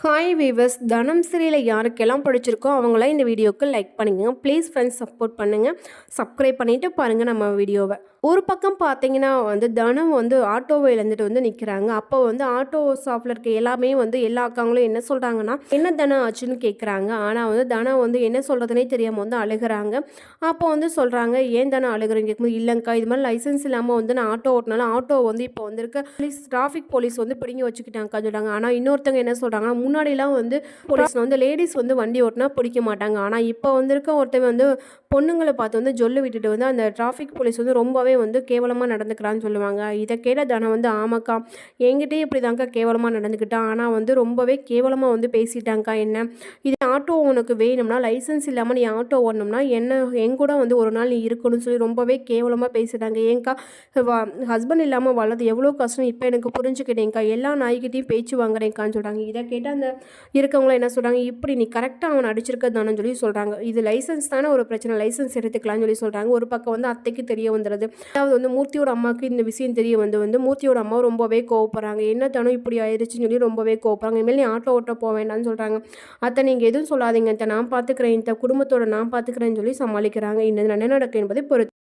Hi viewers, தனம் சீரியலில் யாருக்கெல்லாம் பிடிச்சிருக்கோ அவங்களாம் இந்த வீடியோக்கு லைக் பண்ணுங்க. ப்ளீஸ் ஃப்ரெண்ட்ஸ் சப்போர்ட் பண்ணுங்கள். சப்ஸ்கிரைப் பண்ணிவிட்டு பாருங்கள் நம்ம வீடியோவை. ஒரு பக்கம் பார்த்தீங்கன்னா தனம் ஆட்டோவை இழந்துட்டு நிற்கிறாங்க. அப்போ ஆட்டோ ஷாப்பில் இருக்க எல்லாமே எல்லா அக்காங்களும் என்ன சொல்கிறாங்கன்னா, என்ன தனம் ஆச்சுன்னு கேட்குறாங்க. ஆனால் தனம் என்ன சொல்கிறதுனே தெரியாமல் அழுகிறாங்க. அப்போ சொல்கிறாங்க, ஏன் தானே அழுகிறீங்க கேட்கும்போது, இல்லைங்க்கா இது மாதிரி லைசன்ஸ் இல்லாமல் நான் ஆட்டோ ஓட்டினாலும் ஆட்டோ இப்போ வந்திருக்க போலீஸ் டிராஃபிக் போலீஸ் பிடிங்கி வச்சுக்கிட்டாங்க சொல்கிறாங்க. ஆனால் இன்னொருத்தவங்க என்ன சொல்கிறாங்கன்னா, முன்னாடிலாம் போலீஸ் லேடிஸ் வண்டி ஓட்டினா பிடிக்க மாட்டாங்க. ஆனால் இப்போ வந்திருக்க ஒருத்தவங்க பொண்ணுங்களை பார்த்து ஜொல்லு விட்டுட்டு அந்த டிராஃபிக் போலீஸ் ரொம்பவே கேவலமாக நடந்துக்கிறான்னு சொல்லுவாங்க. இதை கேட்ட தானே ஆமாக்கா, என்கிட்டயே இப்படி தாங்க்கா கேவலமாக நடந்துக்கிட்டான். ஆனால் ரொம்பவே கேவலமாக பேசிட்டாங்க்கா என்ன. இது ஆட்டோ உனக்கு வேணும்னா லைசன்ஸ் இல்லாமல் நீ ஆட்டோ ஓடணும்னா என்ன என் கூட ஒரு நாள் நீ இருக்கணும்னு சொல்லி ரொம்பவே கேவலமாக பேசிட்டாங்க. ஏங்க்கா ஹஸ்பண்ட் இல்லாமல் வளர்றது எவ்வளோ கஷ்டம் இப்போ எனக்கு புரிஞ்சுக்கிட்டேங்க்கா. எல்லா நாய்கிட்டையும் பேச்சு வாங்குறேங்க்கான்னு சொல்கிறாங்க. இதை கேட்டால் அந்த இருக்கவங்களும் என்ன சொல்கிறாங்க, இப்படி நீ கரெக்டாக அவனை அடிச்சிருக்கதானு சொல்லி சொல்கிறாங்க. இது லைசன்ஸ் தானே ஒரு பிரச்சனை, லைசன்ஸ் எடுத்துக்கலாம்னு சொல்லி சொல்கிறாங்க. ஒரு பக்கம் அத்தைக்கு தெரிய வந்துடுது. அதாவது மூர்த்தியோட அம்மாவுக்கு இந்த விஷயம் தெரிய மூர்த்தியோட அம்மா ரொம்பவே கோவப்படுறாங்க. என்ன தானோ இப்படி ஆயிடுச்சுன்னு சொல்லி ரொம்பவே கோவப்படுறாங்க. இனிமேல் நீ ஆட்டோ ஓட்ட போக வேண்டாம்னு சொல்கிறாங்க. அத்தை நீங்கள் எதுவும் சொல்லாதீங்க, அத்தை நான் பார்த்துக்கிறேன், இந்த குடும்பத்தோட நான் பார்த்துக்கிறேன்னு சொல்லி சமாளிக்கிறாங்க. இந்த என்ன நடக்கு என்பதை பொறுத்து